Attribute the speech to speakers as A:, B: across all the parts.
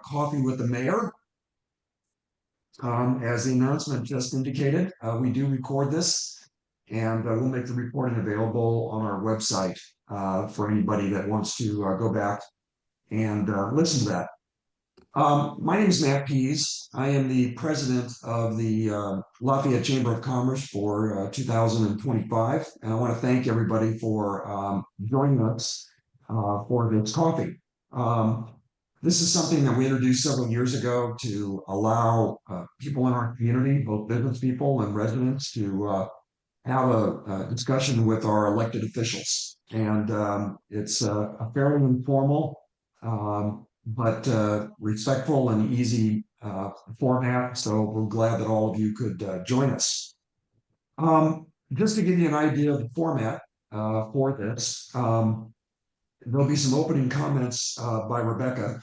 A: coffee with the mayor. As the announcement just indicated, we do record this, and we'll make the recording available on our website for anybody that wants to go back and listen to that. My name is Matt Pease. I am the president of the Lafayette Chamber of Commerce for 2025. And I want to thank everybody for joining us for this coffee. This is something that we introduced several years ago to allow people in our community, both business people and residents, to have a discussion with our elected officials. And it's a fairly informal, but respectful and easy format. So we're glad that all of you could join us. Just to give you an idea of the format for this, there'll be some opening comments by Rebecca,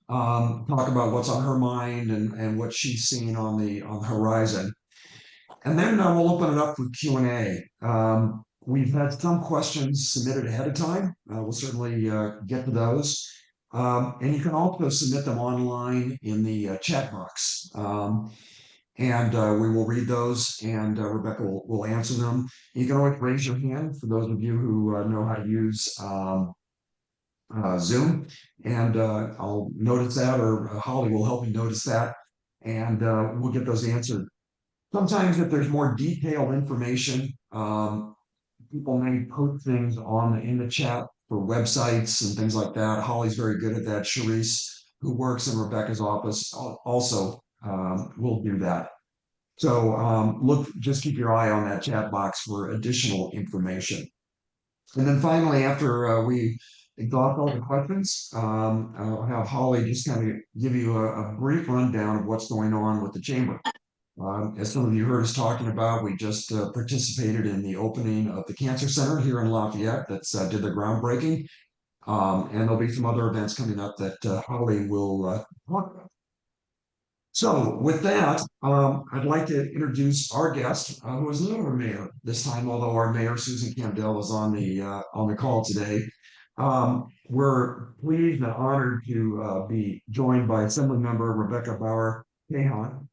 A: talk about what's on her mind and what she's seeing on the horizon. And then we'll open it up for Q&A. We've had some questions submitted ahead of time. We'll certainly get to those. And you can also submit them online in the chat box. And we will read those, and Rebecca will answer them. You can always raise your hand for those of you who know how to use Zoom, and I'll notice that, or Holly will help me notice that, and we'll get those answered. Sometimes if there's more detailed information, people may put things in the chat for websites and things like that. Holly's very good at that. Charisse, who works in Rebecca's office, also will do that. So just keep your eye on that chat box for additional information. And then finally, after we exhaust all the questions, I'll have Holly just kind of give you a brief rundown of what's going on with the chamber. As some of you heard us talking about, we just participated in the opening of the Cancer Center here in Lafayette that did the groundbreaking. And there'll be some other events coming up that Holly will talk about. So with that, I'd like to introduce our guest, who is not our mayor this time, although our mayor, Susan Campbell, is on the call today. We're pleased and honored to be joined by Assemblymember Rebecca Bauer-Kahan.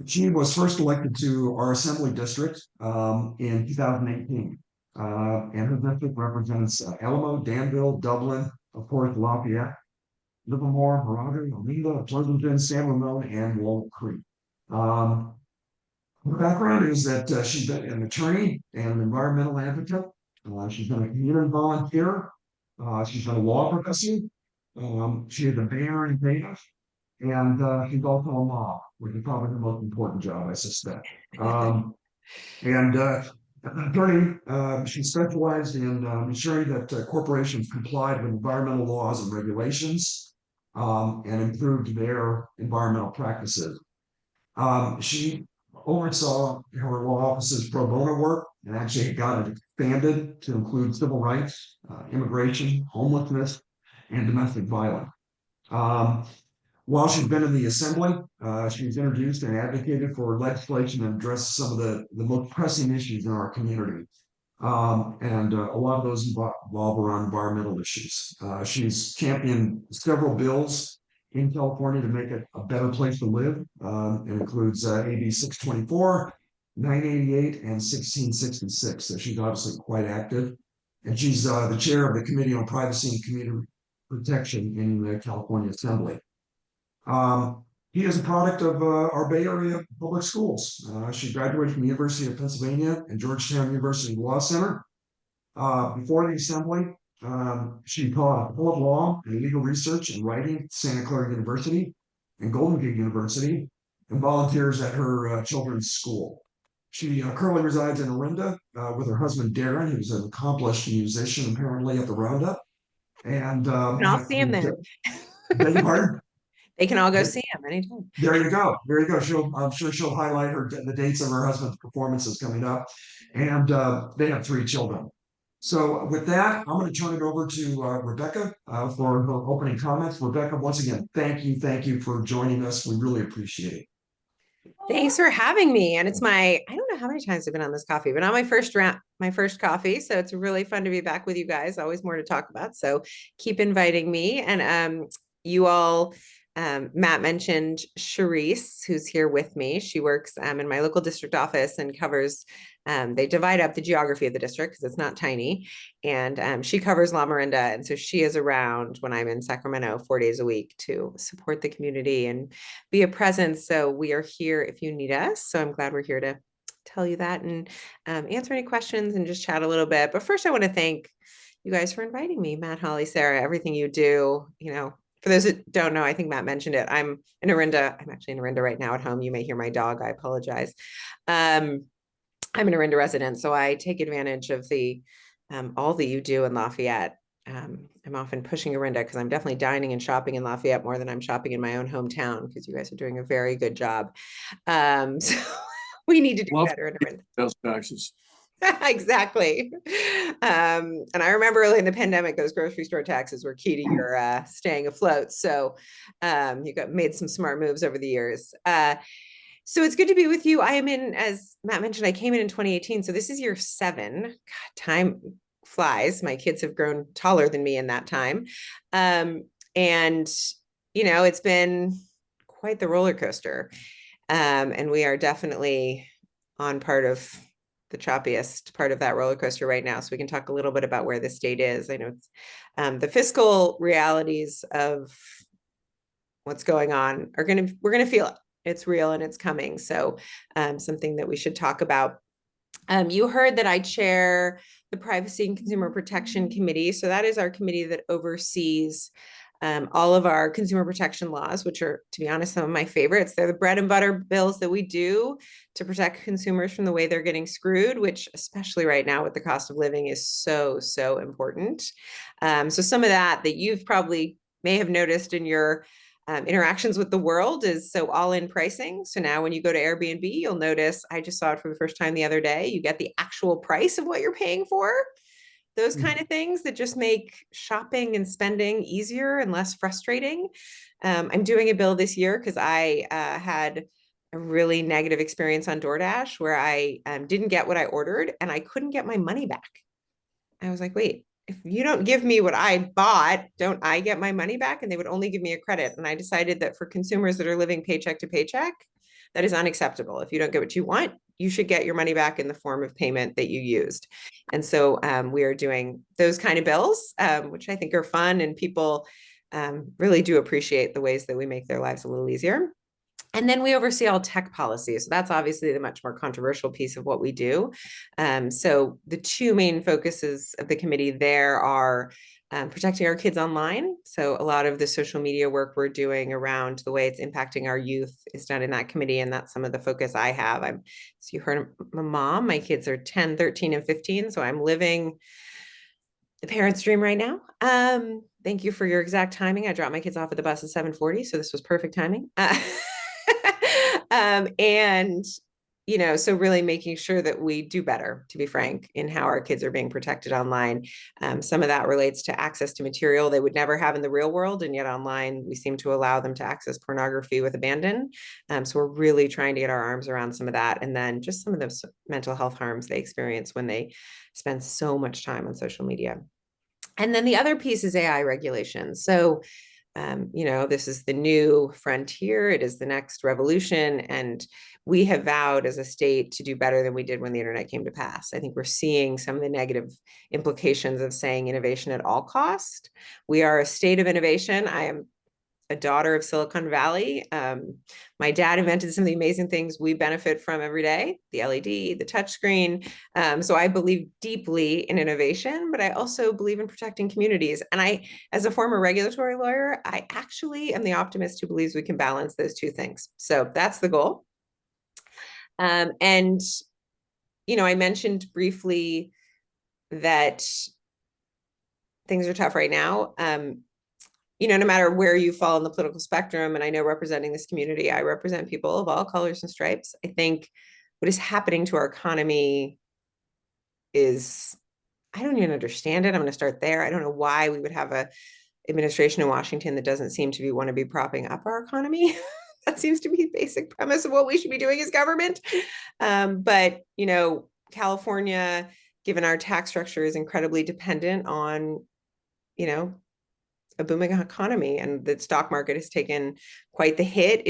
A: She was first elected to our assembly district in 2018. And her district represents Alamo, Danville, Dublin, of course, Lafayette, Livermore, Moraga, Olinda, Pleasanton, San Ramon, and Walnut Creek. Her background is that she's been an attorney and an environmental advocate. She's been a community volunteer. She's been a law professor. She is a mayor in Dana. And she's also a mom, which is probably the most important job, I suspect. And attorney, she specialized in ensuring that corporations complied with environmental laws and regulations and improved their environmental practices. She oversaw her law office's pro bono work and actually got it expanded to include civil rights, immigration, homelessness, and domestic violence. While she's been in the assembly, she's introduced and advocated for legislation that addresses some of the most pressing issues in our community. And a lot of those involve around environmental issues. She's championed several bills in California to make it a better place to live. It includes AB 624, 988, and 1666. So she's obviously quite active. And she's the chair of the Committee on Privacy and Community Protection in the California Assembly. He is a product of our Bay Area public schools. She graduated from the University of Pennsylvania and Georgetown University Law Center. Before the assembly, she taught appellate law and legal research and writing at Santa Clara University and Golden Gate University, and volunteers at her children's school. She currently resides in Orinda with her husband Darren, who's an accomplished musician apparently at the Roundup. And
B: I'll see him there.
A: Beg your pardon?
B: They can all go see him anytime.
A: There you go. There you go. I'm sure she'll highlight the dates of her husband's performances coming up. And they have 3 children. So with that, I'm going to turn it over to Rebecca for her opening comments. Rebecca, once again, thank you for joining us. We really appreciate it.
B: Thanks for having me. And it's I don't know how many times I've been on this coffee, but on my first coffee. So it's really fun to be back with you guys. Always more to talk about. So keep inviting me. And you all Matt mentioned Charisse, who's here with me. She works in my local district office and covers, they divide up the geography of the district because it's not tiny. And she covers La Miranda. And so she is around when I'm in Sacramento 4 days a week to support the community and be a presence. So we are here if you need us. So I'm glad we're here to tell you that and answer any questions and just chat a little bit. But first, I want to thank you guys for inviting me, Matt, Holly, Sarah, everything you do, for those that don't know, I think Matt mentioned it. I'm actually in Orinda right now at home. You may hear my dog. I apologize. I'm an Orinda resident, so I take advantage of the all that you do in Lafayette. I'm often pushing Orinda because I'm definitely dining and shopping in Lafayette more than I'm shopping in my own hometown because you guys are doing a very good job. So we need to do better in Orinda.
C: Sales taxes.
B: Exactly. And I remember early in the pandemic, those grocery store taxes were key to your staying afloat. So you made some smart moves over the years. So it's good to be with you. I am in, as Matt mentioned, I came in 2018. So this is year 7. God, time flies. My kids have grown taller than me in that time. And, it's been quite the roller coaster. And we are definitely on part of the choppiest part of that roller coaster right now. So we can talk a little bit about where the state is. I know it's the fiscal realities of what's going on we're going to feel it. It's real and it's coming. So something that we should talk about. You heard that I chair the Privacy and Consumer Protection Committee. So that is our committee that oversees all of our consumer protection laws, which are, to be honest, some of my favorites. They're the bread and butter bills that we do to protect consumers from the way they're getting screwed, which especially right now with the cost of living is so, so important. So some of that you've probably may have noticed in your interactions with the world is so all-in pricing. So now when you go to Airbnb, you'll notice, I just saw it for the first time the other day, you get the actual price of what you're paying for. Those kind of things that just make shopping and spending easier and less frustrating. I'm doing a bill this year because I had a really negative experience on DoorDash where I didn't get what I ordered and I couldn't get my money back. I was like, wait, if you don't give me what I bought, don't I get my money back? And they would only give me a credit. And I decided that for consumers that are living paycheck to paycheck, that is unacceptable. If you don't get what you want, you should get your money back in the form of payment that you used. And so we are doing those kind of bills, which I think are fun and people really do appreciate the ways that we make their lives a little easier. And then we oversee all tech policies. So that's obviously the much more controversial piece of what we do. So the 2 main focuses of the committee there are protecting our kids online. So a lot of the social media work we're doing around the way it's impacting our youth is done in that committee. And that's some of the focus I have. So you heard I'm a mom. My kids are 10, 13, and 15. So I'm living the parent's dream right now. Thank you for your exact timing. I dropped my kids off at the bus at 7:40. So this was perfect timing. And, so really making sure that we do better, to be frank, in how our kids are being protected online. Some of that relates to access to material they would never have in the real world. And yet online, we seem to allow them to access pornography with abandon. So we're really trying to get our arms around some of that. And then just some of the mental health harms they experience when they spend so much time on social media. And then the other piece is AI regulation. So this is the new frontier. It is the next revolution. And we have vowed as a state to do better than we did when the internet came to pass. I think we're seeing some of the negative implications of saying innovation at all cost. We are a state of innovation. I am a daughter of Silicon Valley. My dad invented some of the amazing things we benefit from every day, the LED, the touchscreen. So I believe deeply in innovation, but I also believe in protecting communities. And as a former regulatory lawyer, I actually am the optimist who believes we can balance those 2 things. So that's the goal. And, I mentioned briefly that things are tough right now. No matter where you fall in the political spectrum, and I know representing this community, I represent people of all colors and stripes. I think what is happening to our economy is, I don't even understand it. I'm going to start there. I don't know why we would have a administration in Washington that doesn't seem to want to be propping up our economy. That seems to be the basic premise of what we should be doing as government. But, California, given our tax structure, is incredibly dependent on, a booming economy, and the stock market has taken quite the hit.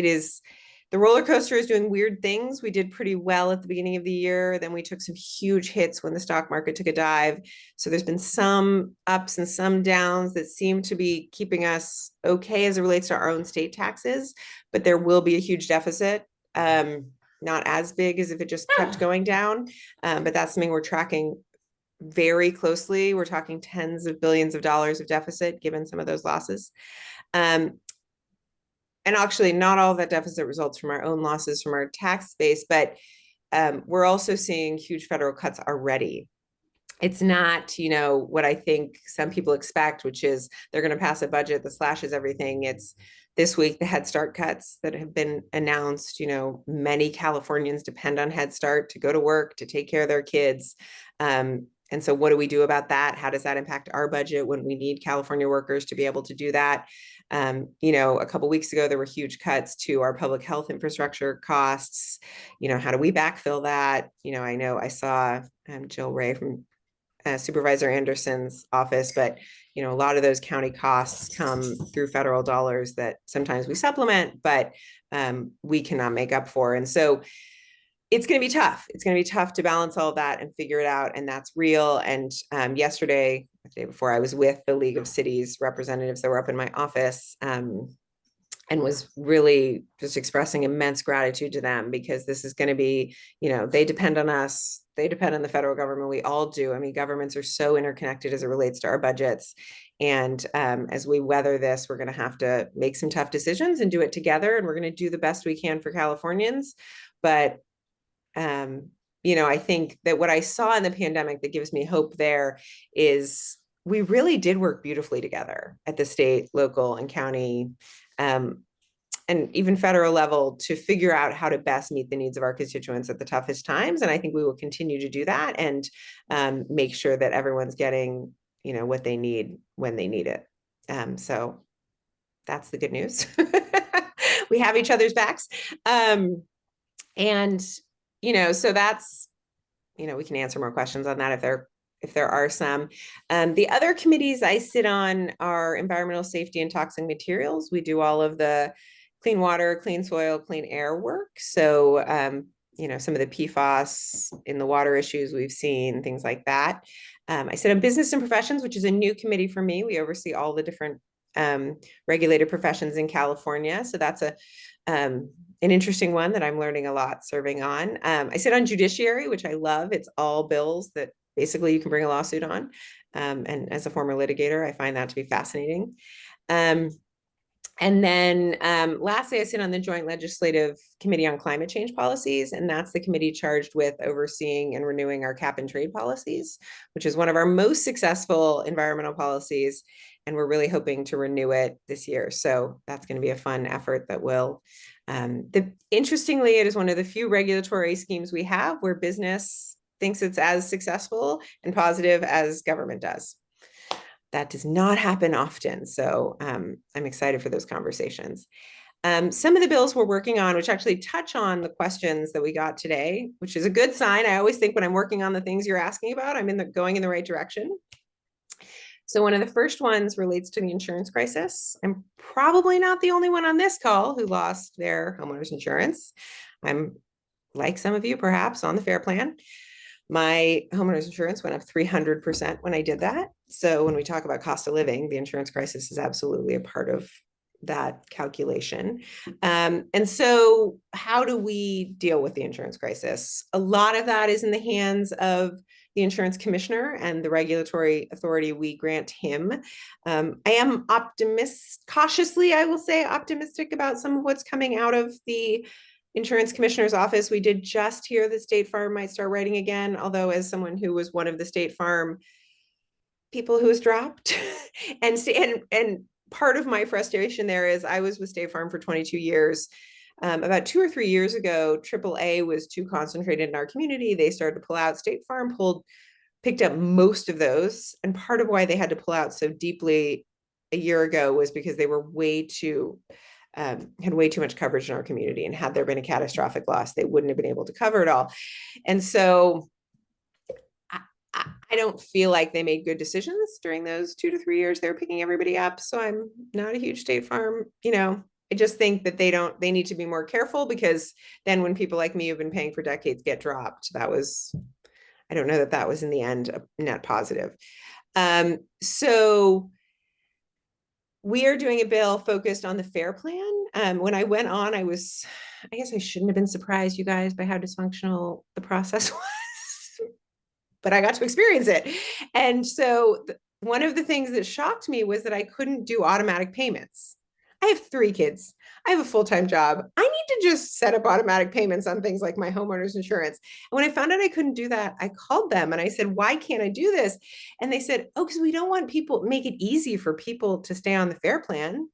B: The roller coaster is doing weird things. We did pretty well at the beginning of the year. Then we took some huge hits when the stock market took a dive. So there's been some ups and some downs that seem to be keeping us okay as it relates to our own state taxes, but there will be a huge deficit. Not as big as if it just kept going down, but that's something we're tracking very closely. We're talking tens of billions of dollars of deficit given some of those losses. And actually, not all of that deficit results from our own losses from our tax base, but we're also seeing huge federal cuts already. It's not, what I think some people expect, which is they're going to pass a budget that slashes everything. It's this week, the Head Start cuts that have been announced. Many Californians depend on Head Start to go to work, to take care of their kids. And so what do we do about that? How does that impact our budget when we need California workers to be able to do that? A couple of weeks ago, there were huge cuts to our public health infrastructure costs. How do we backfill that? I know I saw Jill Ray from Supervisor Anderson's office, but a lot of those county costs come through federal dollars that sometimes we supplement, but we cannot make up for. And so it's going to be tough. It's going to be tough to balance all of that and figure it out. And that's real. And yesterday, the day before, I was with the League of Cities representatives that were up in my office, and was really just expressing immense gratitude to them, because this is going to be, they depend on us. They depend on the federal government. We all do. I mean, governments are so interconnected as it relates to our budgets. And as we weather this, we're going to have to make some tough decisions and do it together. And we're going to do the best we can for Californians. But I think that what I saw in the pandemic that gives me hope there is we really did work beautifully together at the state, local, and county, and even federal level to figure out how to best meet the needs of our constituents at the toughest times. And I think we will continue to do that and make sure that everyone's getting, what they need when they need it. So that's the good news. We have each other's backs. So that's, we can answer more questions on that if there are some. The other committees I sit on are environmental safety and toxic materials. We do all of the clean water, clean soil, clean air work. So, some of the PFAS in the water issues we've seen, things like that. I sit on business and professions, which is a new committee for me. We oversee all the different regulated professions in California. So that's an interesting one that I'm learning a lot serving on. I sit on judiciary, which I love. It's all bills that basically you can bring a lawsuit on. And as a former litigator, I find that to be fascinating. And then lastly, I sit on the Joint Legislative Committee on Climate Change Policies, and that's the committee charged with overseeing and renewing our cap and trade policies, which is one of our most successful environmental policies. And we're really hoping to renew it this year. So that's going to be a fun effort that will, interestingly, it is one of the few regulatory schemes we have where business thinks it's as successful and positive as government does. That does not happen often. So I'm excited for those conversations. Some of the bills we're working on, which actually touch on the questions that we got today, which is a good sign. I always think when I'm working on the things you're asking about, I'm going in the right direction. So one of the first ones relates to the insurance crisis. I'm probably not the only one on this call who lost their homeowners insurance. I'm, like some of you, perhaps, on the FAIR plan. My homeowners insurance went up 300% when I did that. So when we talk about cost of living, the insurance crisis is absolutely a part of that calculation. And so how do we deal with the insurance crisis? A lot of that is in the hands of the insurance commissioner and the regulatory authority we grant him. I am cautiously, I will say, optimistic about some of what's coming out of the insurance commissioner's office. We did just hear the State Farm might start writing again, although as someone who was one of the State Farm people who was dropped and part of my frustration there is I was with State Farm for 22 years. About 2 or 3 years ago, AAA was too concentrated in our community. They started to pull out. State Farm picked up most of those. And part of why they had to pull out so deeply a year ago was because they were had way too much coverage in our community. And had there been a catastrophic loss, they wouldn't have been able to cover it all. And so I don't feel like they made good decisions during those 2 to 3 years they were picking everybody up. So I'm not a huge State Farm, I just think that they need to be more careful, because then when people like me who've been paying for decades get dropped, I don't know that was in the end a net positive. So we are doing a bill focused on the FAIR plan. When I went on, I guess I shouldn't have been surprised, you guys, by how dysfunctional the process was, but I got to experience it. And so one of the things that shocked me was that I couldn't do automatic payments. I have 3 kids. I have a full-time job. I need to just set up automatic payments on things like my homeowner's insurance. And when I found out I couldn't do that, I called them and I said, why can't I do this? And they said, oh, because we don't want make it easy for people to stay on the FAIR plan.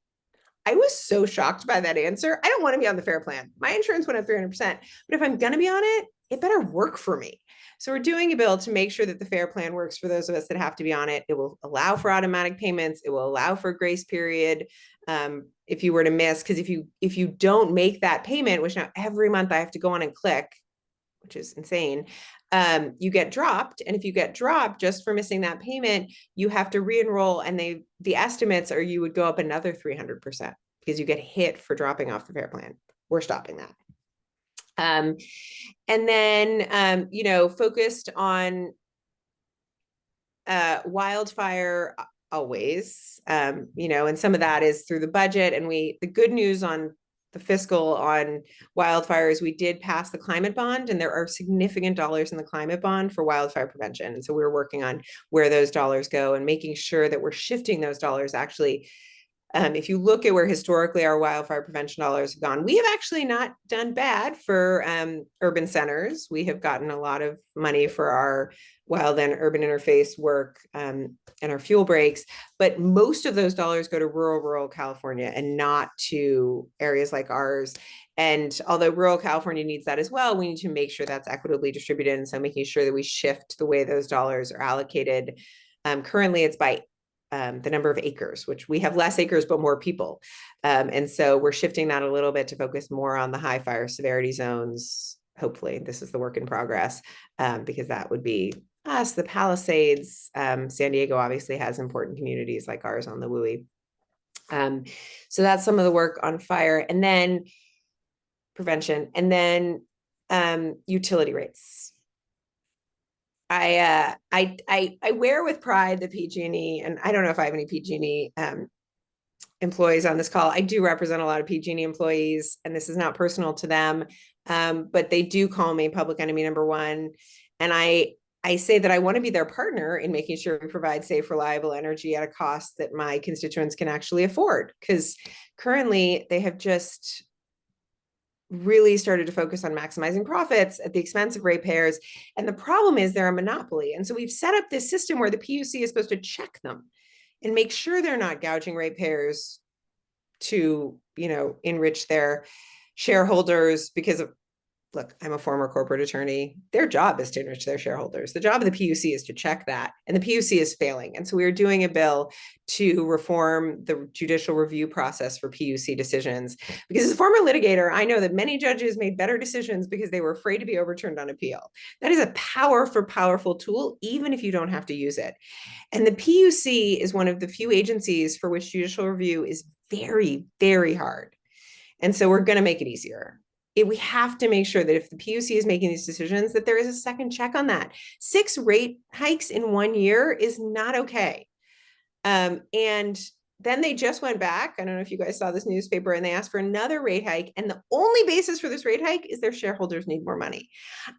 B: I was so shocked by that answer. I don't want to be on the FAIR plan. My insurance went up 300%, but if I'm going to be on it, it better work for me. So we're doing a bill to make sure that the FAIR plan works for those of us that have to be on it. It will allow for automatic payments. It will allow for a grace period if you were to miss, because if you don't make that payment, which now every month I have to go on and click, which is insane, you get dropped. And if you get dropped just for missing that payment, you have to re-enroll, and the estimates are you would go up another 300% because you get hit for dropping off the FAIR plan. We're stopping that. And then, focused on wildfire always, and some of that is through the budget. And the good news on the fiscal on wildfires, we did pass the climate bond, and there are significant dollars in the climate bond for wildfire prevention. And so we're working on where those dollars go and making sure that we're shifting those dollars. Actually, if you look at where historically our wildfire prevention dollars have gone, we have actually not done bad for urban centers. We have gotten a lot of money for our wild and urban interface work and our fuel breaks, but most of those dollars go to rural California and not to areas like ours. And although rural California needs that as well, we need to make sure that's equitably distributed. And so making sure that we shift the way those dollars are allocated. Currently, it's by the number of acres, which we have less acres, but more people. And so we're shifting that a little bit to focus more on the high fire severity zones. Hopefully, this is the work in progress, because that would be us, the Palisades. San Diego obviously has important communities like ours on the WUI. So that's some of the work on fire, and then prevention, and then utility rates. I wear with pride the PG&E, and I don't know if I have any PG&E employees on this call. I do represent a lot of PG&E employees, and this is not personal to them, but they do call me public enemy number one. And I say that I want to be their partner in making sure we provide safe, reliable energy at a cost that my constituents can actually afford, because currently they have just really started to focus on maximizing profits at the expense of ratepayers. And the problem is they're a monopoly. And so we've set up this system where the PUC is supposed to check them and make sure they're not gouging ratepayers to, enrich their shareholders, because of, look, I'm a former corporate attorney. Their job is to enrich their shareholders. The job of the PUC is to check that. And the PUC is failing. And so we are doing a bill to reform the judicial review process for PUC decisions. Because as a former litigator, I know that many judges made better decisions because they were afraid to be overturned on appeal. That is a powerful tool, even if you don't have to use it. And the PUC is one of the few agencies for which judicial review is very, very hard. And so we're going to make it easier. We have to make sure that if the PUC is making these decisions, that there is a second check on that. 6 rate hikes in 1 year is not okay. And then they just went back. I don't know if you guys saw this newspaper, and they asked for another rate hike. And the only basis for this rate hike is their shareholders need more money.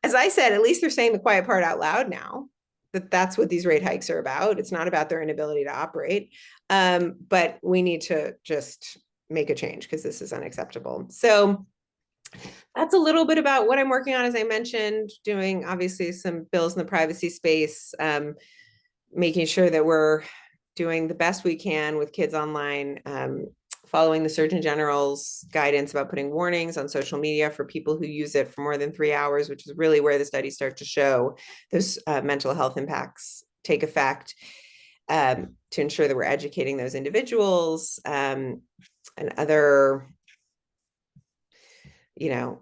B: As I said, at least they're saying the quiet part out loud now, that that's what these rate hikes are about. It's not about their inability to operate. But we need to just make a change, because this is unacceptable. So that's a little bit about what I'm working on. As I mentioned, doing obviously some bills in the privacy space, making sure that we're doing the best we can with kids online, following the Surgeon General's guidance about putting warnings on social media for people who use it for more than 3 hours, which is really where the studies start to show those mental health impacts take effect, to ensure that we're educating those individuals, and other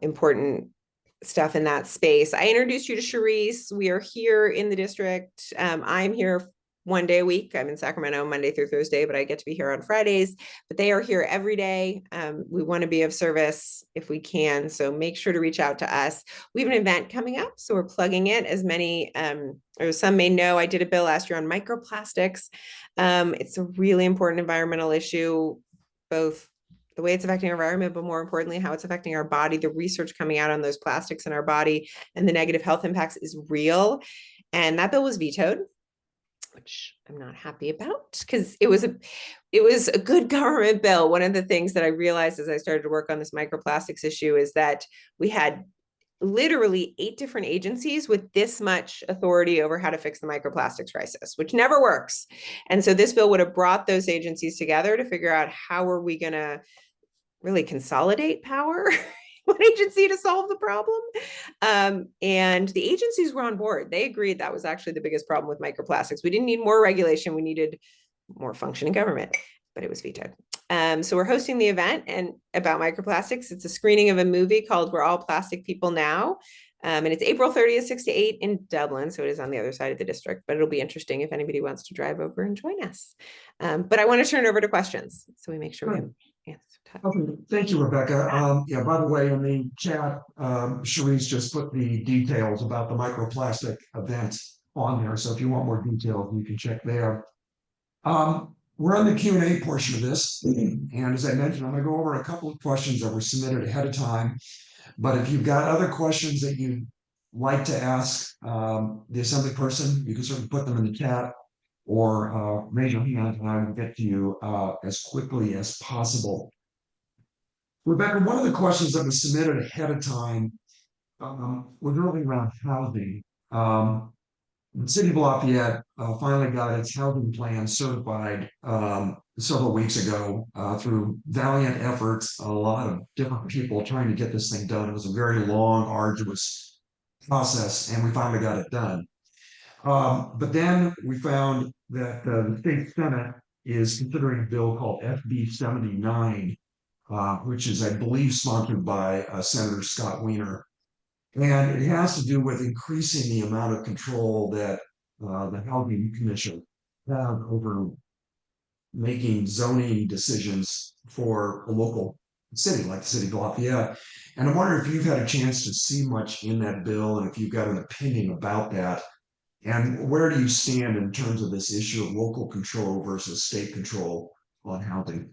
B: important stuff in that space. I introduced you to Charisse. We are here in the district. I'm here 1 day a week. I'm in Sacramento Monday through Thursday, but I get to be here on Fridays. But they are here every day. We want to be of service if we can. So make sure to reach out to us. We have an event coming up, so we're plugging it. As many or some may know, I did a bill last year on microplastics. It's a really important environmental issue, both the way it's affecting our environment, but more importantly, how it's affecting our body. The research coming out on those plastics in our body and the negative health impacts is real. And that bill was vetoed, which I'm not happy about, because it was a good government bill. One of the things that I realized as I started to work on this microplastics issue is that we had literally 8 different agencies with this much authority over how to fix the microplastics crisis, which never works. And so this bill would have brought those agencies together to figure out how are we going to really consolidate power one agency to solve the problem. And the agencies were on board. They agreed that was actually the biggest problem with microplastics. We didn't need more regulation. We needed more functioning government, but it was vetoed. So we're hosting the event and about microplastics. It's a screening of a movie called We're All Plastic People Now. And it's April 30th, 6 to 8 in Dublin. So it is on the other side of the district, but it'll be interesting if anybody wants to drive over and join us. But I want to turn it over to questions so we make sure we have answers.
A: Okay, thank you, Rebecca. Yeah, by the way, in the chat, Charisse just put the details about the microplastic event on there. So if you want more details, you can check there. We're on the Q&A portion of this. And as I mentioned, I'm going to go over a couple of questions that were submitted ahead of time. But if you've got other questions that you'd like to ask the assembly person, you can certainly put them in the chat or raise your hand and I will get to you as quickly as possible. Rebecca, one of the questions that was submitted ahead of time was really around housing. The city of Lafayette finally got its housing plan certified several weeks ago through valiant efforts, a lot of different people trying to get this thing done. It was a very long, arduous process, and we finally got it done. But then we found that the state Senate is considering a bill called FB 79, which is, I believe, sponsored by Senator Scott Wiener. And it has to do with increasing the amount of control that the Housing Commission have over making zoning decisions for a local city like the city of Lafayette. And I wonder if you've had a chance to see much in that bill and if you've got an opinion about that. And where do you stand in terms of this issue of local control versus state control on housing?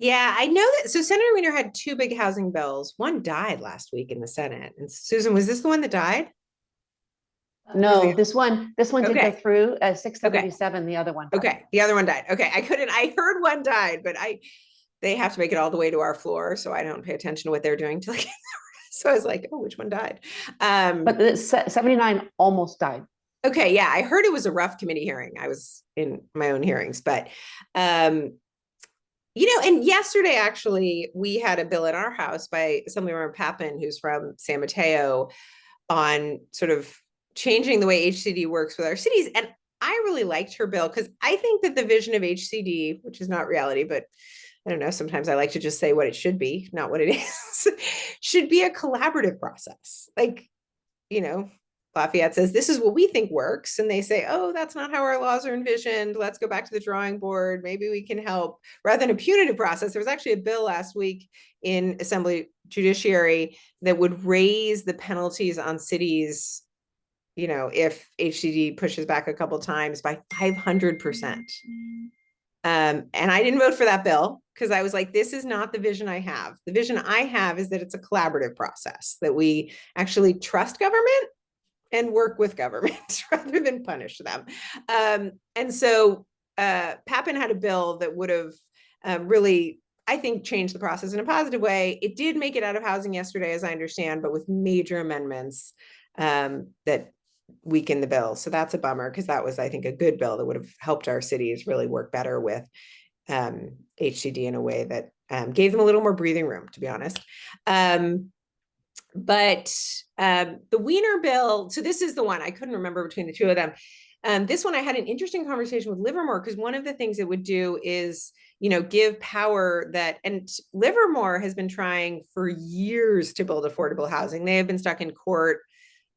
B: Yeah, I know that. So Senator Wiener had 2 big housing bills. One died last week in the Senate. And Susan, was this the one that died?
C: No, this one did go
B: Okay.
C: through 677, the other one.
B: Okay, the other one died. Okay, I heard one died, but they have to make it all the way to our floor, so I don't pay attention to what they're doing till I get there. So I was like, oh, which one died?
C: But the 79 almost died.
B: Okay, yeah, I heard it was a rough committee hearing. I was in my own hearings, but you know, and yesterday actually we had a bill in our house by Assemblymember Papin, who's from San Mateo, on sort of changing the way HCD works with our cities. And I really liked her bill because I think that the vision of HCD, which is not reality, but I don't know, sometimes I like to just say what it should be, not what it is, should be a collaborative process. Like, you know, Lafayette says, this is what we think works. And they say, oh, that's not how our laws are envisioned. Let's go back to the drawing board. Maybe we can help. Rather than a punitive process, there was actually a bill last week in Assembly Judiciary that would raise the penalties on cities, you know, if HCD pushes back a couple times by 500%. And I didn't vote for that bill because I was like, this is not the vision I have. The vision I have is that it's a collaborative process, that we actually trust government and work with government rather than punish them. And so Papin had a bill that would have really, I think, changed the process in a positive way. It did make it out of housing yesterday, as I understand, but with major amendments that weaken the bill. So that's a bummer because that was, I think, a good bill that would have helped our cities really work better with HCD in a way that gave them a little more breathing room, to be honest. But the Wiener bill, so this is the one I couldn't remember between the two of them. This one, I had an interesting conversation with Livermore, because one of the things it would do is, give power that, and Livermore has been trying for years to build affordable housing. They have been stuck in court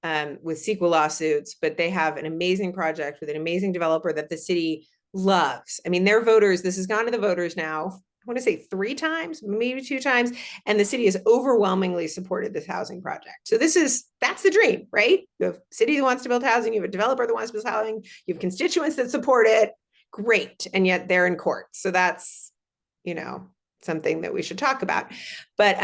B: with CEQA lawsuits, but they have an amazing project with an amazing developer that the city loves. I mean, their voters, this has gone to the voters now, I want to say 3 times, maybe 2 times, and the city has overwhelmingly supported this housing project. So that's the dream, right? You have a city that wants to build housing, you have a developer that wants to build housing, you have constituents that support it. Great. And yet they're in court. So that's, something that we should talk about. But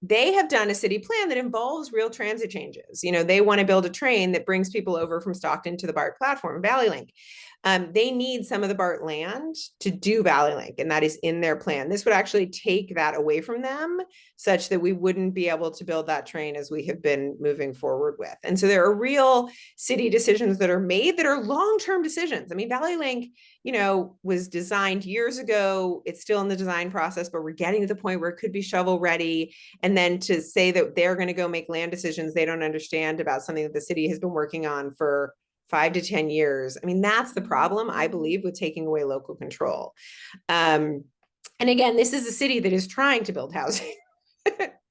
B: they have done a city plan that involves real transit changes. They want to build a train that brings people over from Stockton to the BART platform, Valley Link. They need some of the BART land to do Valley Link, and that is in their plan. This would actually take that away from them, such that we wouldn't be able to build that train as we have been moving forward with. And so there are real city decisions that are made that are long-term decisions. I mean, Valley Link, was designed years ago. It's still in the design process, but we're getting to the point where it could be shovel ready. And then to say that they're going to go make land decisions they don't understand about something that the city has been working on for 5 to 10 years. I mean, that's the problem, I believe, with taking away local control. And again, this is a city that is trying to build housing. There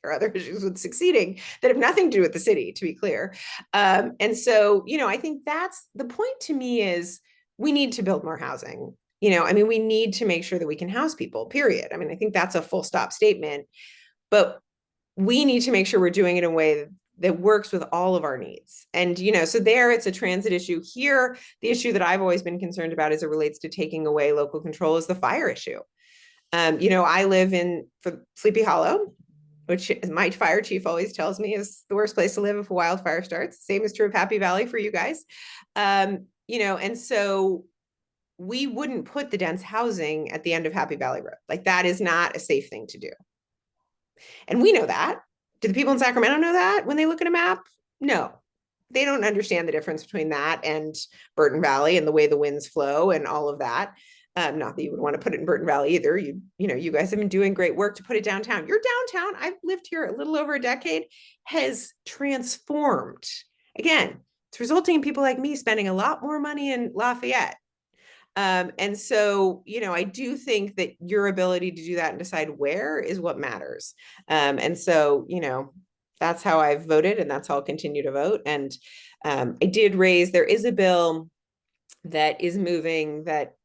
B: are other issues with succeeding that have nothing to do with the city, to be clear. And so, I think that's the point to me is we need to build more housing. We need to make sure that we can house people, period. I think that's a full stop statement, but we need to make sure we're doing it in a way that works with all of our needs. And, so there it's a transit issue. Here, the issue that I've always been concerned about as it relates to taking away local control is the fire issue. I live in Sleepy Hollow, which my fire chief always tells me is the worst place to live if a wildfire starts. Same is true of Happy Valley for you guys. And so we wouldn't put the dense housing at the end of Happy Valley Road. Like, that is not a safe thing to do. And we know that. Do the people in Sacramento know that when they look at a map? No, they don't understand the difference between that and Burton Valley and the way the winds flow and all of that. Not that you would want to put it in Burton Valley either. You guys have been doing great work to put it downtown. Your downtown, I've lived here a little over a decade, has transformed. Again, it's resulting in people like me spending a lot more money in Lafayette. And so, I do think that your ability to do that and decide where is what matters. And so, that's how I've voted, and that's how I'll continue to vote. And I did raise, there is a bill that is moving that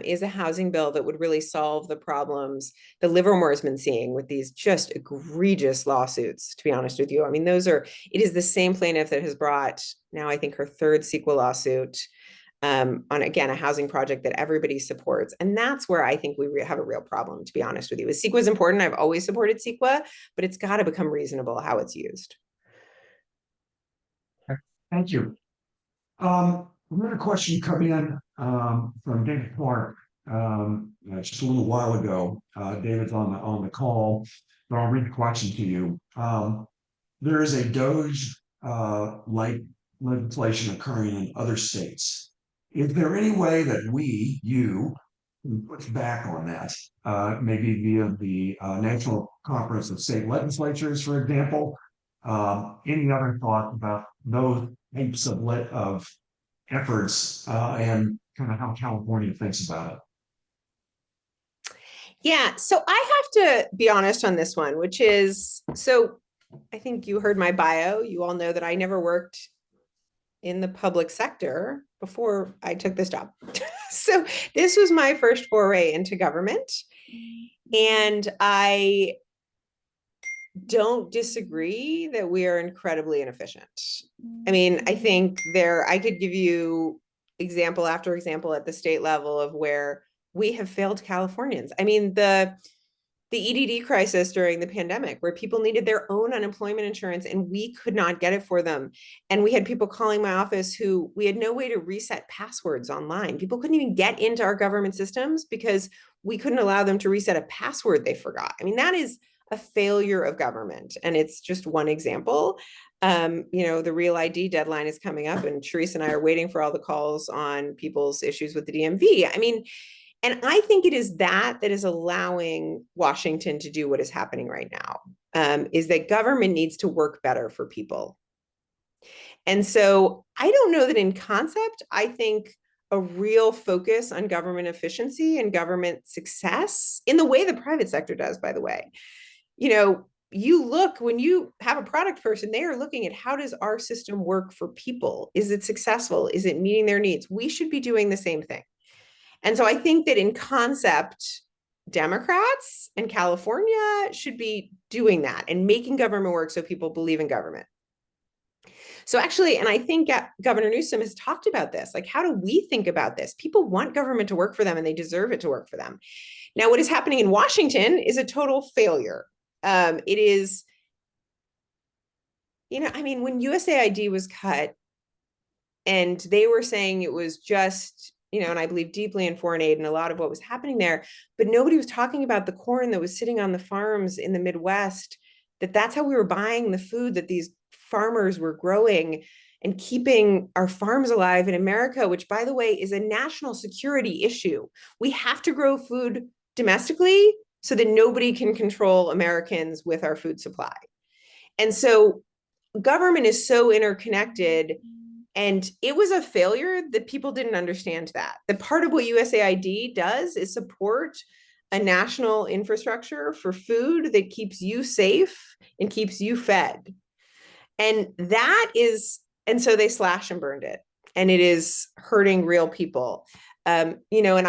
B: is a housing bill that would really solve the problems that Livermore has been seeing with these just egregious lawsuits, to be honest with you. It is the same plaintiff that has brought now, I think, her 3rd CEQA lawsuit on, again, a housing project that everybody supports. And that's where I think we have a real problem, to be honest with you. CEQA is important. I've always supported CEQA, but it's got to become reasonable how it's used.
A: Thank you. We had a question come in from David Clark just a little while ago. David's on the call, but I'll read the question to you. There is a DOGE like legislation occurring in other states. Is there any way that you can push back on that, maybe via the National Conference of State Legislatures, for example? Any other thought about those types of efforts and kind of how California thinks about it?
B: Yeah, so I have to be honest on this one, which is, so I think you heard my bio. You all know that I never worked in the public sector before I took this job. So this was my first foray into government. And I don't disagree that we are incredibly inefficient. I think I could give you example after example at the state level of where we have failed Californians. The EDD crisis during the pandemic, where people needed their own unemployment insurance and we could not get it for them. And we had people calling my office who we had no way to reset passwords online. People couldn't even get into our government systems because we couldn't allow them to reset a password they forgot. That is a failure of government. And it's just one example. The Real ID deadline is coming up, and Therese and I are waiting for all the calls on people's issues with the DMV. And I think it is that is allowing Washington to do what is happening right now, is that government needs to work better for people. And so I don't know that in concept, I think a real focus on government efficiency and government success in the way the private sector does, by the way. You know, you look, when you have a product person, they are looking at how does our system work for people? Is it successful? Is it meeting their needs? We should be doing the same thing. And so I think that in concept, Democrats and California should be doing that and making government work so people believe in government. So actually, and I think Governor Newsom has talked about this, like, how do we think about this? People want government to work for them and they deserve it to work for them. Now, what is happening in Washington is a total failure. It is, you know, I mean, when USAID was cut and they were saying it was just, you know, and I believe deeply in foreign aid and a lot of what was happening there, but nobody was talking about the corn that was sitting on the farms in the Midwest, that's how we were buying the food that these farmers were growing and keeping our farms alive in America, which, by the way, is a national security issue. We have to grow food domestically so that nobody can control Americans with our food supply. And so government is so interconnected. And it was a failure that people didn't understand that. The part of what USAID does is support a national infrastructure for food that keeps you safe and keeps you fed. And that is, and so they slash and burned it. And it is hurting real people. You know, and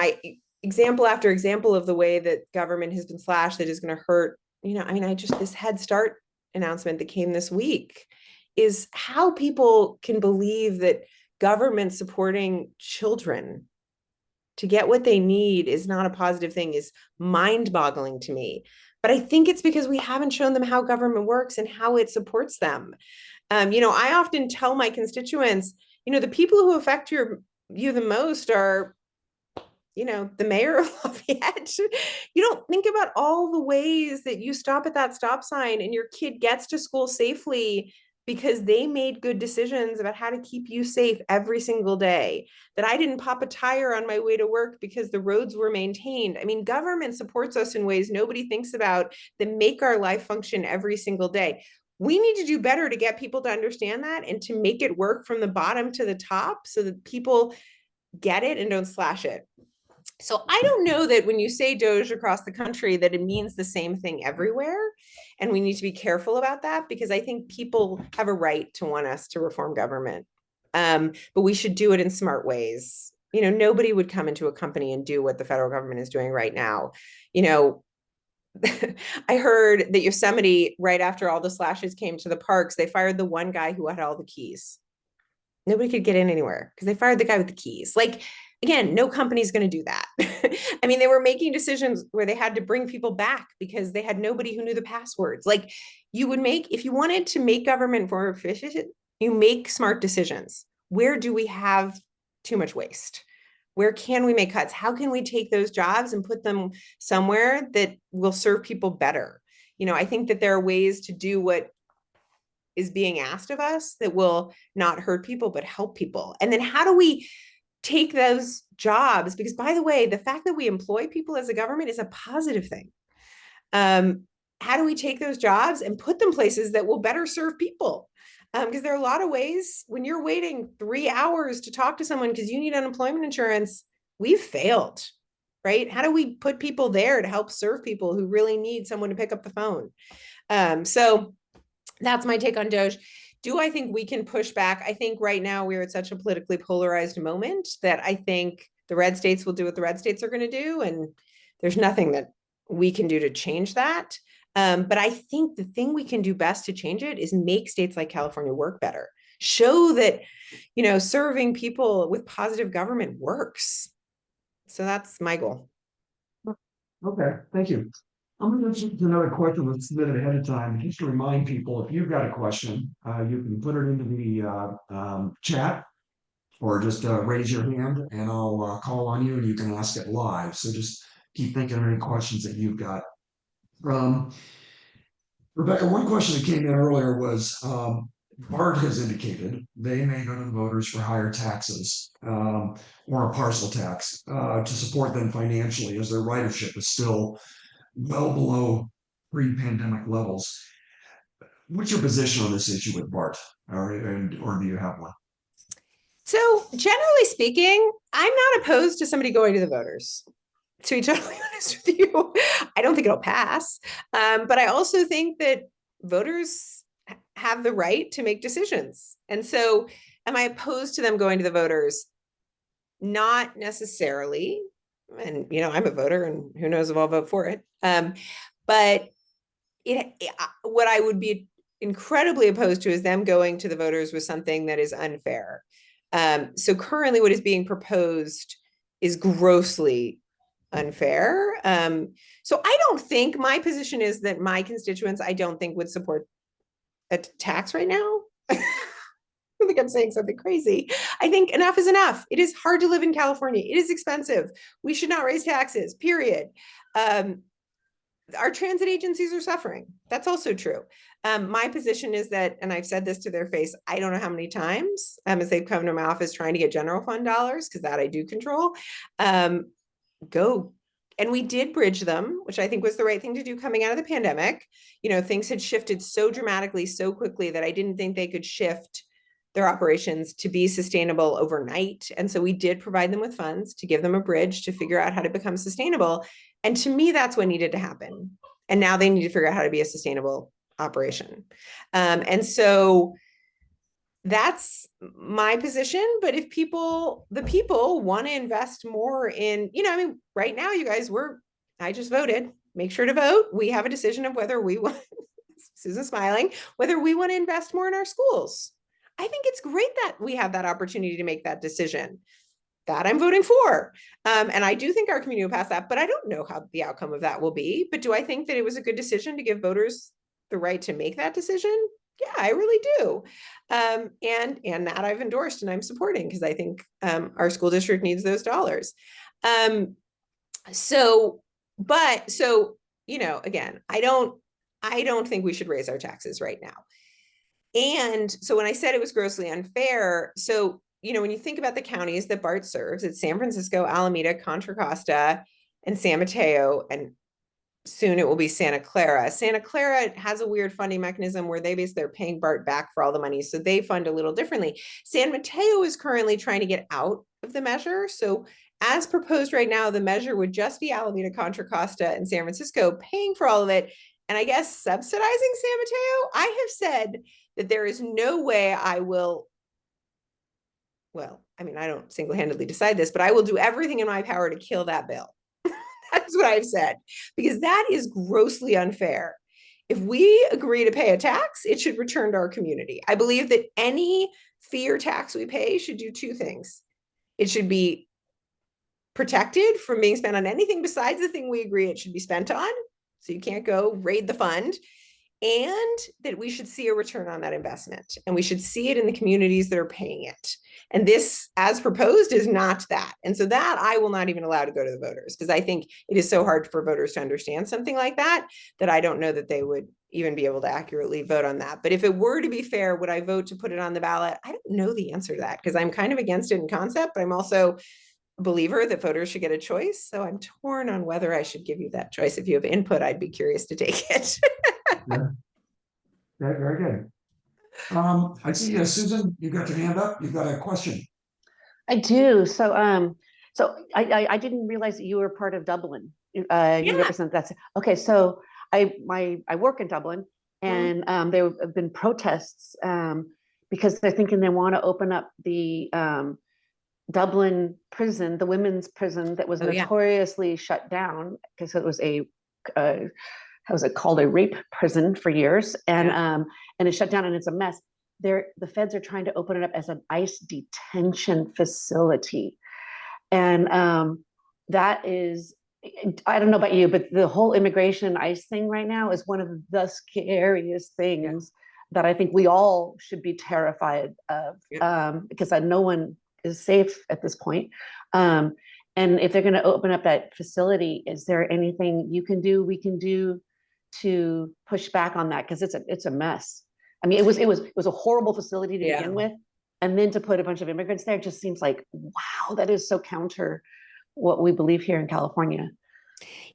B: example after example of the way that government has been slashed that is going to hurt, you know, I mean, this Head Start announcement that came this week is how people can believe that government supporting children to get what they need is not a positive thing is mind-boggling to me. But I think it's because we haven't shown them how government works and how it supports them. You know, I often tell my constituents, you know, the people who affect you the most are, you know, the mayor of Lafayette. You don't think about all the ways that you stop at that stop sign and your kid gets to school safely because they made good decisions about how to keep you safe every single day, that I didn't pop a tire on my way to work because the roads were maintained. I mean, government supports us in ways nobody thinks about that make our life function every single day. We need to do better to get people to understand that and to make it work from the bottom to the top so that people get it and don't slash it. So I don't know that when you say DOGE across the country that it means the same thing everywhere. And we need to be careful about that because I think people have a right to want us to reform government. But we should do it in smart ways. You know, nobody would come into a company and do what the federal government is doing right now. You know, I heard that Yosemite, right after all the slashes came to the parks, they fired the one guy who had all the keys. Nobody could get in anywhere because they fired the guy with the keys. Like, again, no company's going to do that. I mean, they were making decisions where they had to bring people back because they had nobody who knew the passwords. Like, you would make, if you wanted to make government more efficient, you make smart decisions. Where do we have too much waste? Where can we make cuts? How can we take those jobs and put them somewhere that will serve people better? You know, I think that there are ways to do what is being asked of us that will not hurt people, but help people. And then how do we take those jobs? Because, by the way, the fact that we employ people as a government is a positive thing. How do we take those jobs and put them places that will better serve people? Because there are a lot of ways when you're waiting 3 hours to talk to someone because you need unemployment insurance, we've failed, right? How do we put people there to help serve people who really need someone to pick up the phone? So that's my take on DOGE. Do I think we can push back? I think right now we're at such a politically polarized moment that I think the red states will do what the red states are going to do. And there's nothing that we can do to change that. But I think the thing we can do best to change it is make states like California work better. Show that, you know, serving people with positive government works. So that's my goal.
A: Okay, thank you. I'm going to jump to another question that's submitted ahead of time. Just to remind people, if you've got a question, you can put it into the chat or just raise your hand and I'll call on you and you can ask it live. So just keep thinking of any questions that you've got. Rebecca, one question that came in earlier was BART has indicated they may go to the voters for higher taxes or a parcel tax to support them financially as their ridership is still well below pre-pandemic levels. what's your position on this issue with BART, or do you have one?
B: So generally speaking, I'm not opposed to somebody going to the voters. To be totally honest with you, I don't think it'll pass. But I also think that voters have the right to make decisions. And so am I opposed to them going to the voters? Not necessarily. And, I'm a voter and who knows if I'll vote for it. But what I would be incredibly opposed to is them going to the voters with something that is unfair. So currently what is being proposed is grossly unfair. So I don't think my position is that my constituents, I don't think would support a tax right now. I think I'm saying something crazy. I think enough is enough. It is hard to live in California. It is expensive. We should not raise taxes, period. Our transit agencies are suffering. That's also true. My position is that, and I've said this to their face, I don't know how many times as they've come to my office trying to get general fund dollars, because that I do control, go. And we did bridge them, which I think was the right thing to do coming out of the pandemic. Things had shifted so dramatically, so quickly that I didn't think they could shift their operations to be sustainable overnight. And so we did provide them with funds to give them a bridge to figure out how to become sustainable. And to me, that's what needed to happen. And now they need to figure out how to be a sustainable operation. And so that's my position. But if the people want to invest more in, right now, you guys, I just voted, make sure to vote. We have a decision of whether we want, Susan's smiling, whether we want to invest more in our schools. I think it's great that we have that opportunity to make that decision. That I'm voting for. And I do think our community will pass that, but I don't know how the outcome of that will be. But do I think that it was a good decision to give voters the right to make that decision? Yeah, I really do. And that I've endorsed and I'm supporting because I think our school district needs those dollars. Again, I don't think we should raise our taxes right now. And so when I said it was grossly unfair, so when you think about the counties that BART serves, it's San Francisco, Alameda, Contra Costa, and San Mateo, and soon it will be Santa Clara. Santa Clara has a weird funding mechanism where they basically are paying BART back for all the money, so they fund a little differently. San Mateo is currently trying to get out of the measure. So as proposed right now, the measure would just be Alameda, Contra Costa, and San Francisco paying for all of it, and I guess subsidizing San Mateo. I have said that there is no way I will, I don't single-handedly decide this, but I will do everything in my power to kill that bill. That's what I've said, because that is grossly unfair. If we agree to pay a tax, it should return to our community. I believe that any fee or tax we pay should do two things. It should be protected from being spent on anything besides the thing we agree it should be spent on. So you can't go raid the fund. And that we should see a return on that investment. And we should see it in the communities that are paying it. And this, as proposed, is not that. And so that I will not even allow to go to the voters, because I think it is so hard for voters to understand something like that, that I don't know that they would even be able to accurately vote on that. But if it were to be fair, would I vote to put it on the ballot? I don't know the answer to that, because I'm kind of against it in concept, but I'm also a believer that voters should get a choice. So I'm torn on whether I should give you that choice. If you have input, I'd be curious to take it.
A: Yeah. Very good. I see, Susan, you got your hand up. You've got a question.
C: I do. So I didn't realize that you were part of Dublin. You represent that. Okay. So I work in Dublin, and there have been protests because they're thinking they want to open up the Dublin prison, the women's prison that was notoriously shut down because it was how was it called, a rape prison for years, and it's shut down and it's a mess. The feds are trying to open it up as an ICE detention facility, and that is, I don't know about you, but the whole immigration ICE thing right now is one of the scariest things that I think we all should be terrified of, because no one is safe at this point. And if they're going to open up that facility, is there anything we can do to push back on that? Because it's a mess. I mean, it was a horrible facility to begin with, and then to put a bunch of immigrants there just seems like, wow, that is so counter what we believe here in California.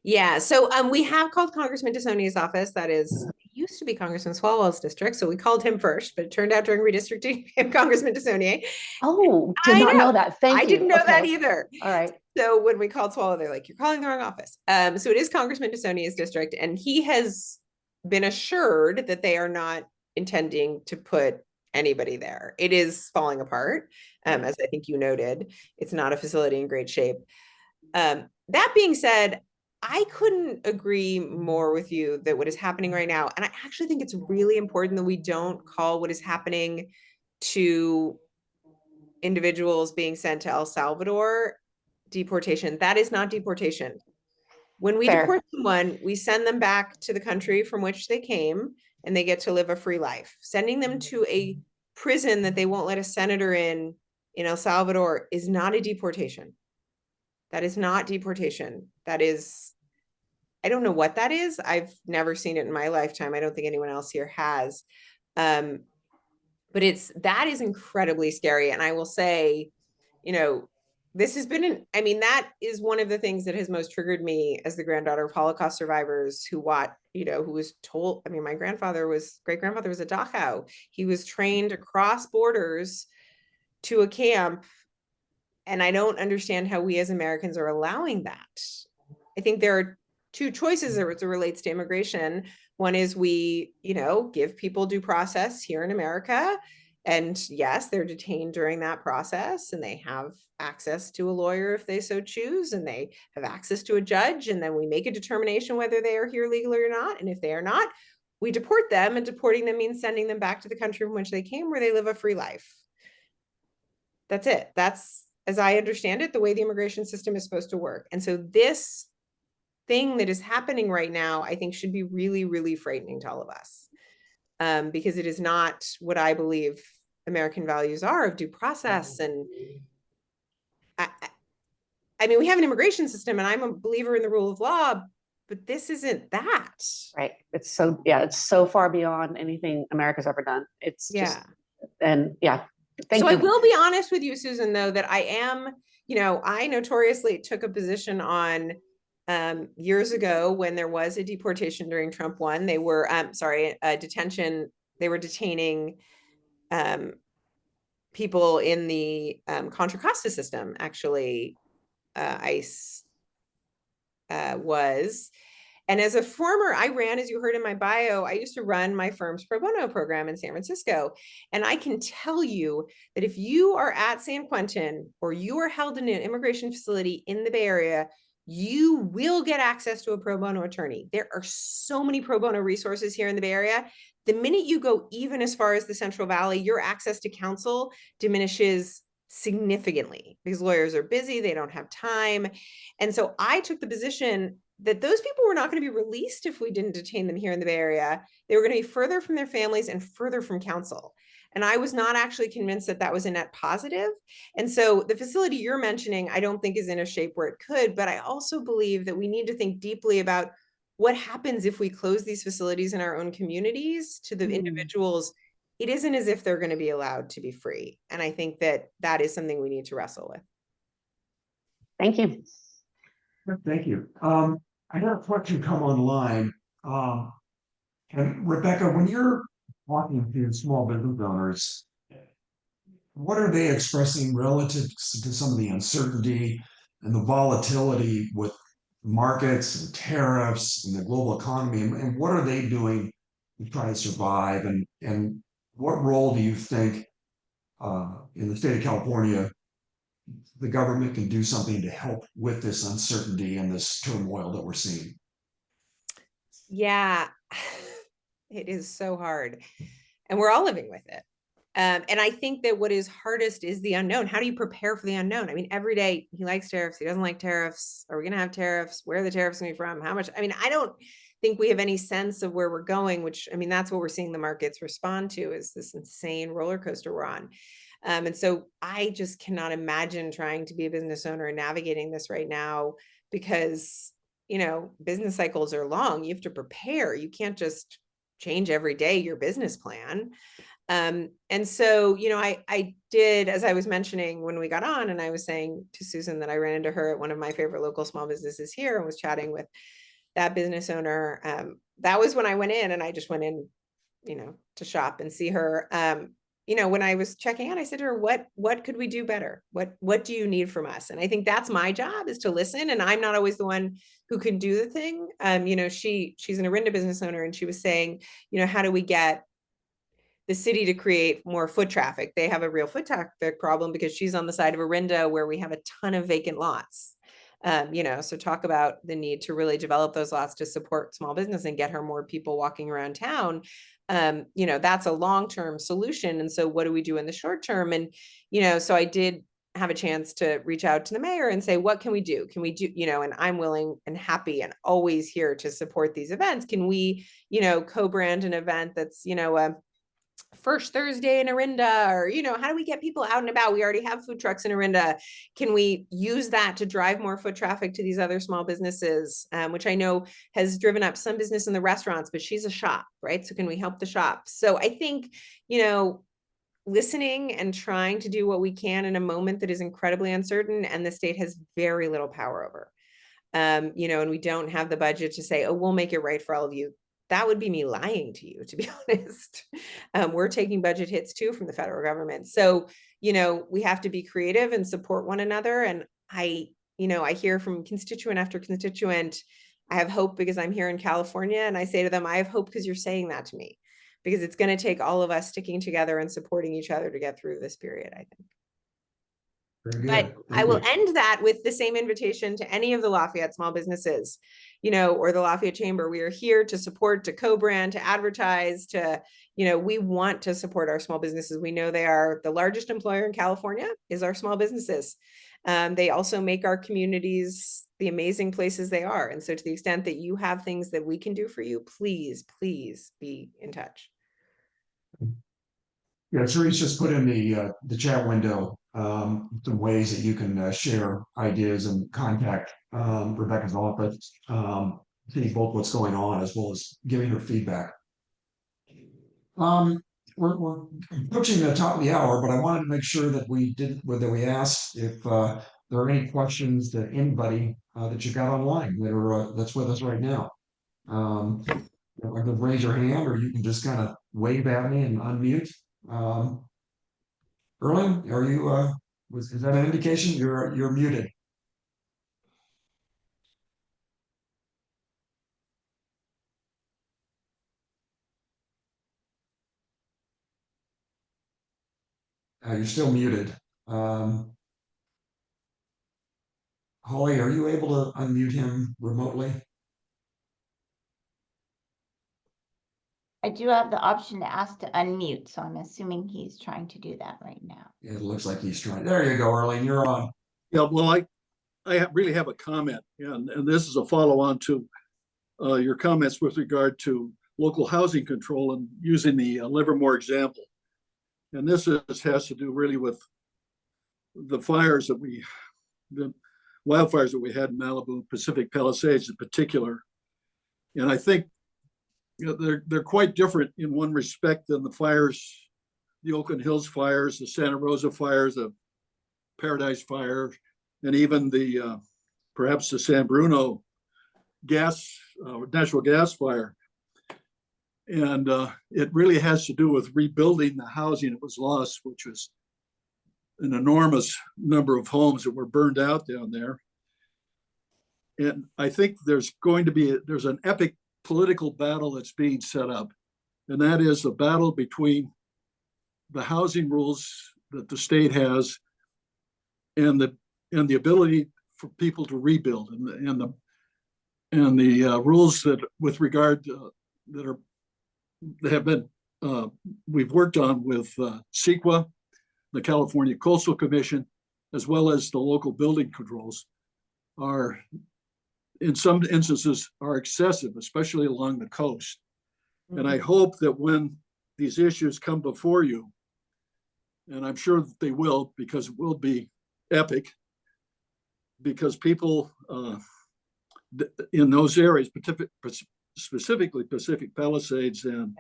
B: Yeah, so we have called Congressman Tassoni's office. That is used to be Congressman Swalwell's district. So we called him first, but it turned out during redistricting, Congressman DeSaulnier.
C: Oh, did
B: I
C: not know
B: know.
C: that. Thank
B: I
C: you.
B: didn't know that
C: Okay.
B: either.
C: All right.
B: So when we called Swalwell, they're like, you're calling the wrong office. So it is Congressman DeSaulnier's district, and he has been assured that they are not intending to put anybody there. It is falling apart, as I think you noted. It's not a facility in great shape. That being said, I couldn't agree more with you that what is happening right now, and I actually think it's really important that we don't call what is happening to individuals being sent to El Salvador deportation. That is not deportation. When we
C: Fair.
B: deport someone, we send them back to the country from which they came, and they get to live a free life. Sending them to a prison that they won't let a senator in El Salvador is not a deportation. That is not deportation. That is, I don't know what that is. I've never seen it in my lifetime. I don't think anyone else here has. But that is incredibly scary. And I will say, this has been that is one of the things that has most triggered me as the granddaughter of Holocaust survivors who was told, my great grandfather was a Dachau. He was trained across borders to a camp. And I don't understand how we as Americans are allowing that. I think there are two choices as it relates to immigration. One is we, give people due process here in America. And yes, they're detained during that process, and they have access to a lawyer if they so choose, and they have access to a judge. And then we make a determination whether they are here legally or not. And if they are not, we deport them, and deporting them means sending them back to the country from which they came, where they live a free life. That's it. That's, as I understand it, the way the immigration system is supposed to work. And so this thing that is happening right now, I think, should be really, really frightening to all of us, because it is not what I believe American values are of due process. And we have an immigration system, and I'm a believer in the rule of law, but this isn't that.
C: Right. It's so far beyond anything America's ever done. It's just, and yeah. Thank you.
B: I will be honest with you, Susan, though, that I am, I notoriously took a position on years ago when there was a deportation during Trump 1. They were, detention. They were detaining people in the Contra Costa system. Actually, ICE was. And as a former, I ran, as you heard in my bio, I used to run my firm's pro bono program in San Francisco. And I can tell you that if you are at San Quentin or you are held in an immigration facility in the Bay Area, you will get access to a pro bono attorney. There are so many pro bono resources here in the Bay Area. The minute you go even as far as the Central Valley, your access to counsel diminishes significantly because lawyers are busy, they don't have time. And so I took the position that those people were not going to be released if we didn't detain them here in the Bay Area. They were going to be further from their families and further from counsel. And I was not actually convinced that that was a net positive. And so the facility you're mentioning, I don't think is in a shape where it could, but I also believe that we need to think deeply about what happens if we close these facilities in our own communities to the individuals. It isn't as if they're going to be allowed to be free. And I think that that is something we need to wrestle with.
C: Thank you.
A: Thank you. I got a question come online. And Rebecca, when you're talking to small business owners, what are they expressing relative to some of the uncertainty and the volatility with markets and tariffs and the global economy? And what are they doing to try to survive? And what role do you think in the state of California the government can do something to help with this uncertainty and this turmoil that we're seeing?
B: Yeah, it is so hard. And we're all living with it. And I think that what is hardest is the unknown. How do you prepare for the unknown? Every day he likes tariffs. He doesn't like tariffs. Are we going to have tariffs? Where are the tariffs going to be from? How much? I don't think we have any sense of where we're going, which, that's what we're seeing the markets respond to, is this insane roller coaster we're on. And so I just cannot imagine trying to be a business owner and navigating this right now because, business cycles are long. You have to prepare. You can't just change every day your business plan. And so, I did, as I was mentioning when we got on, and I was saying to Susan that I ran into her at one of my favorite local small businesses here and was chatting with that business owner, that was when I went in, and I just went in, to shop and see her. When I was checking out, I said to her, what could we do better? What do you need from us? And I think that's my job, is to listen. And I'm not always the one who can do the thing. She's an Orinda business owner, and she was saying, how do we get the city to create more foot traffic? They have a real foot traffic problem because she's on the side of Orinda where we have a ton of vacant lots. So talk about the need to really develop those lots to support small business and get her more people walking around town. That's a long-term solution. And so what do we do in the short term? And, so I did have a chance to reach out to the mayor and say, what can we do? Can we do, and I'm willing and happy and always here to support these events. Can we, co-brand an event that's, a first Thursday in Orinda, or, how do we get people out and about? We already have food trucks in Orinda. Can we use that to drive more foot traffic to these other small businesses, which I know has driven up some business in the restaurants, but she's a shop, right? So can we help the shop? So I think, listening and trying to do what we can in a moment that is incredibly uncertain, and the state has very little power over, and we don't have the budget to say, oh, we'll make it right for all of you. That would be me lying to you, to be honest. We're taking budget hits too from the federal government. So, we have to be creative and support one another. And I hear from constituent after constituent, I have hope because I'm here in California. And I say to them, I have hope because you're saying that to me, because it's going to take all of us sticking together and supporting each other to get through this period, I think.
A: Very
B: But
A: good.
B: I will end that with the same invitation to any of the Lafayette small businesses, or the Lafayette Chamber. We are here to support, to co-brand, to advertise, to, we want to support our small businesses. We know they are the largest employer in California is our small businesses. They also make our communities the amazing places they are. And so to the extent that you have things that we can do for you, please, please be in touch.
A: Yeah, Therese just put in the chat window some ways that you can share ideas and contact Rebecca's office, see both what's going on as well as giving her feedback. We're approaching the top of the hour, but I wanted to make sure that we asked if there are any questions that anybody that you got online that are that's with us right now. Either raise your hand, or you can just kind of wave at me and unmute. Erling, are you is that an indication you're muted? You're still muted. Holly, are you able to unmute him remotely?
D: I do have the option to ask to unmute, so I'm assuming he's trying to do that right now.
A: It looks like he's trying. There you go, Erling, you're on.
E: Yeah, well, I really have a comment, and this is a follow-on to your comments with regard to local housing control and using the Livermore example. And this has to do really with the wildfires that we had in Malibu, Pacific Palisades in particular. And I think they're quite different in one respect than the fires, the Oakland Hills fires, the Santa Rosa fires, the Paradise fire, and even the perhaps the San Bruno natural gas fire. And it really has to do with rebuilding the housing that was lost, which was an enormous number of homes that were burned out down there. And I think there's an epic political battle that's being set up, and that is the battle between the housing rules that the state has and the ability for people to rebuild, and the rules that with regard to, that have been we've worked on with CEQA, the California Coastal Commission, as well as the local building controls, are in some instances are excessive, especially along the coast. Mm-hmm. And I hope that when these issues come before you, and I'm sure that they will, because it will be epic, because people in those areas, specifically Pacific Palisades and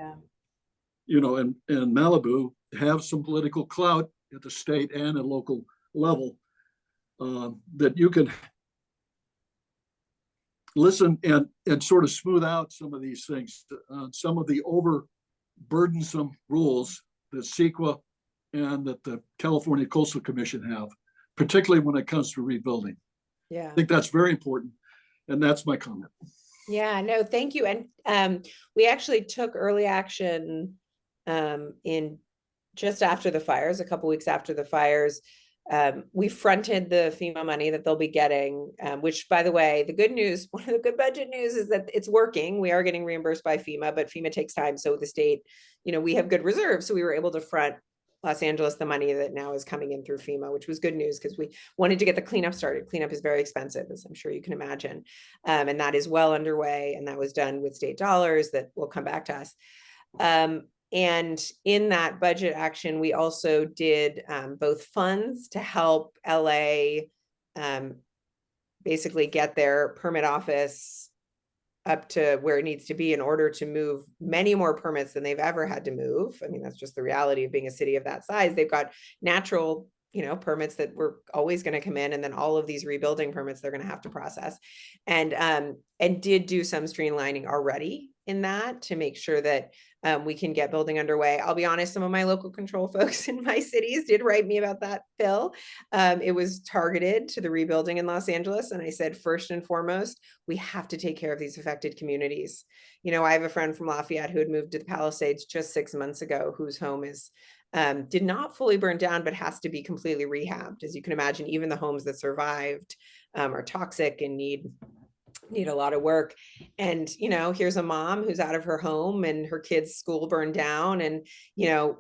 E: and Malibu, have some political clout at the state and at local level, that you can listen and sort of smooth out some of these things, some of the overburdensome rules that CEQA and that the California Coastal Commission have, particularly when it comes to rebuilding.
B: Yeah.
E: I think that's very important. And that's my comment.
B: Yeah, no, thank you. And we actually took early action in just after the fires, a couple weeks after the fires. We fronted the FEMA money that they'll be getting, which, by the way, the good news, one of the good budget news is that it's working. We are getting reimbursed by FEMA, but FEMA takes time. So the state, we have good reserves. So we were able to front Los Angeles the money that now is coming in through FEMA, which was good news because we wanted to get the cleanup started. Cleanup is very expensive, as I'm sure you can imagine. And that is well underway. And that was done with state dollars that will come back to us. And in that budget action, we also did both funds to help LA basically get their permit office up to where it needs to be in order to move many more permits than they've ever had to move. I mean, that's just the reality of being a city of that size. They've got natural, permits that were always going to come in, and then all of these rebuilding permits they're going to have to process, and did do some streamlining already in that to make sure that we can get building underway. I'll be honest, some of my local control folks in my cities did write me about that bill. It was targeted to the rebuilding in Los Angeles. And I said, first and foremost, we have to take care of these affected communities. I have a friend from Lafayette who had moved to the Palisades just 6 months ago, whose home is did not fully burn down, but has to be completely rehabbed. As you can imagine, even the homes that survived are toxic and need a lot of work. And here's a mom who's out of her home and her kids' school burned down, and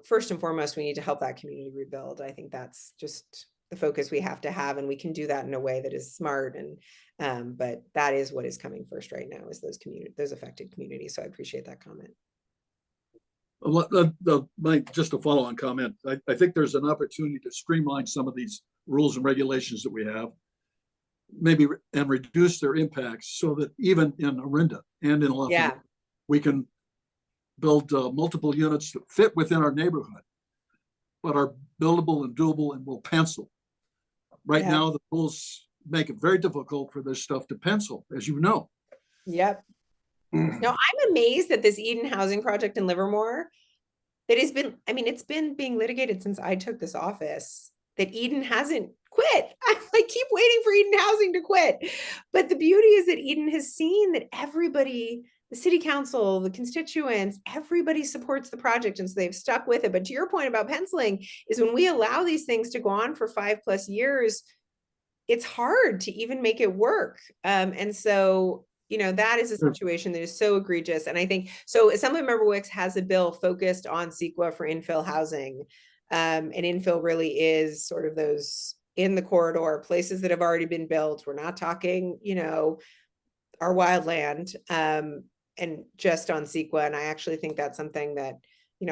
B: first and foremost, we need to help that community rebuild. I think that's just the focus we have to have, and we can do that in a way that is smart. And but that is what is coming first right now, is those affected communities. So I appreciate that comment.
E: Just a follow-on comment. I think there's an opportunity to streamline some of these rules and regulations that we have, maybe, and reduce their impacts so that even in Orinda and in Lafayette, we can build multiple units that fit within our neighborhood, but are buildable and doable and will pencil. Right now, the rules make it very difficult for this stuff to pencil, as you know.
B: Yep. No, I'm amazed that this Eden housing project in Livermore, that has been, it's been being litigated since I took this office, that Eden hasn't quit. I keep waiting for Eden Housing to quit. But the beauty is that Eden has seen that everybody, the city council, the constituents, everybody supports the project. And so they've stuck with it. But to your point about penciling, is when we allow these things to go on for 5+ years, it's hard to even make it work. And so, that is a situation that is so egregious. And I think, so Assemblymember Wicks has a bill focused on CEQA for infill housing. And infill really is sort of those in the corridor, places that have already been built. We're not talking, our wildland, and just on CEQA. And I actually think that's something that,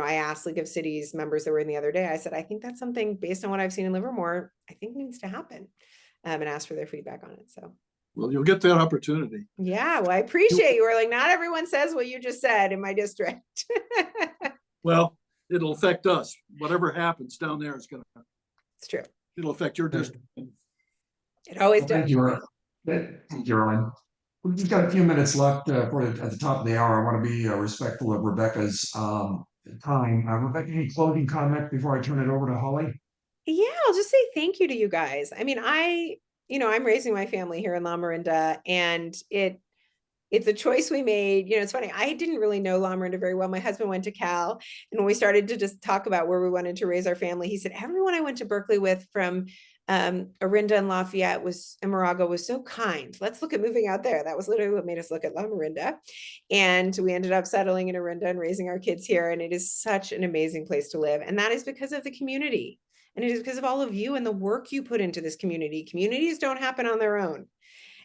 B: I asked League of Cities members that were in the other day, I said, I think that's something based on what I've seen in Livermore, I think needs to happen, and ask for their feedback on it. So.
E: Well, you'll get that opportunity.
B: Yeah, well, I appreciate you. We're like, not everyone says what you just said in my district.
E: Well, it'll affect us. Whatever happens down there is going to.
B: It's true.
E: It'll affect your district.
B: It always does.
A: Thank you, Erlen. We've just got a few minutes left at the top of the hour. I want to be respectful of Rebecca's time. Rebecca, any closing comment before I turn it over to Holly?
B: Yeah, I'll just say thank you to you guys. I'm raising my family here in La Miranda, and it's a choice we made. It's funny, I didn't really know La Miranda very well. My husband went to Cal, and when we started to just talk about where we wanted to raise our family, he said, everyone I went to Berkeley with from Orinda and Lafayette and Moraga was so kind. Let's look at moving out there. That was literally what made us look at La Miranda. And we ended up settling in Orinda and raising our kids here. And it is such an amazing place to live. And that is because of the community. And it is because of all of you and the work you put into this community. Communities don't happen on their own.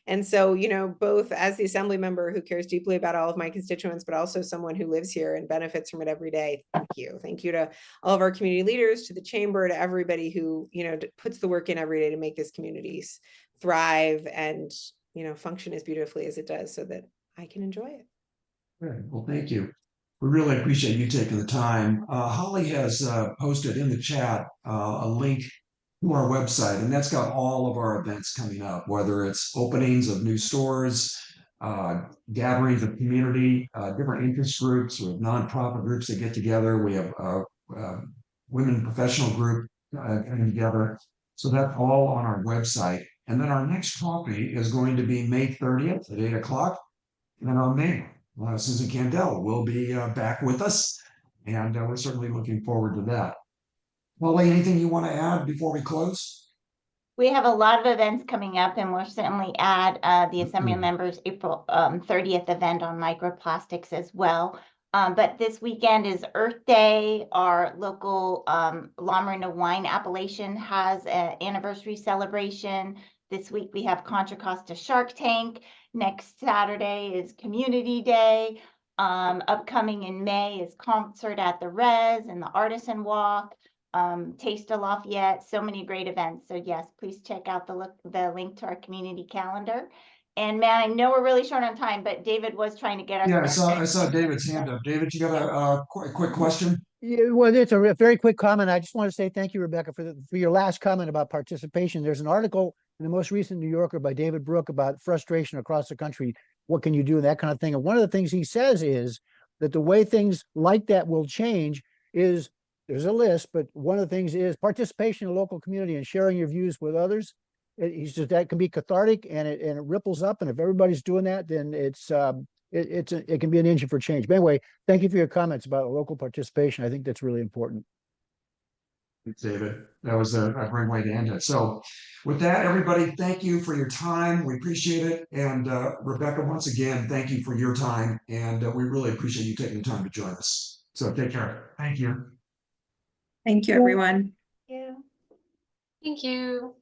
B: And so, both as the assembly member who cares deeply about all of my constituents, but also someone who lives here and benefits from it every day. Thank you. Thank you to all of our community leaders, to the chamber, to everybody who, puts the work in every day to make this community thrive and, function as beautifully as it does so that I can enjoy it.
A: Good. Well, thank you. We really appreciate you taking the time. Holly has posted in the chat a link to our website, and that's got all of our events coming up, whether it's openings of new stores, gatherings of community, different interest groups, with nonprofit groups that get together. We have women professional group getting together. So that's all on our website. And then our next coffee is going to be May 30th at 8 o'clock. And our mayor, Susan Candell, will be back with us. And we're certainly looking forward to that. Molly, anything you want to add before we close?
D: We have a lot of events coming up, and we'll certainly add the Assembly members April 30th event on microplastics as well. But this weekend is Earth Day. Our local La Miranda Wine Appellation has an anniversary celebration. This week we have Contra Costa Shark Tank. Next Saturday is Community Day. Upcoming in May is Concert at the Res and the Artisan Walk. Taste of Lafayette, so many great events. So yes, please check out the link to our community calendar. And man, I know we're really short on time, but David was trying to get us.
A: Yeah, I saw David's hand up. David, you got a quick question?
F: Yeah, well, it's a very quick comment. I just want to say thank you, Rebecca, for your last comment about participation. There's an article in the most recent New Yorker by David Brooke about frustration across the country. What can you do? And that kind of thing. And one of the things he says is that the way things like that will change is there's a list, but one of the things is participation in the local community and sharing your views with others. He says that can be cathartic and it ripples up. And if everybody's doing that, then it can be an engine for change. But anyway, thank you for your comments about local participation. I think that's really important.
A: Thanks, David. That was a great way to end it. So with that, everybody, thank you for your time. We appreciate it. And Rebecca, once again, thank you for your time. And we really appreciate you taking the time to join us. So take care. Thank you.
G: Thank you, everyone.
D: Yeah.
G: Thank you.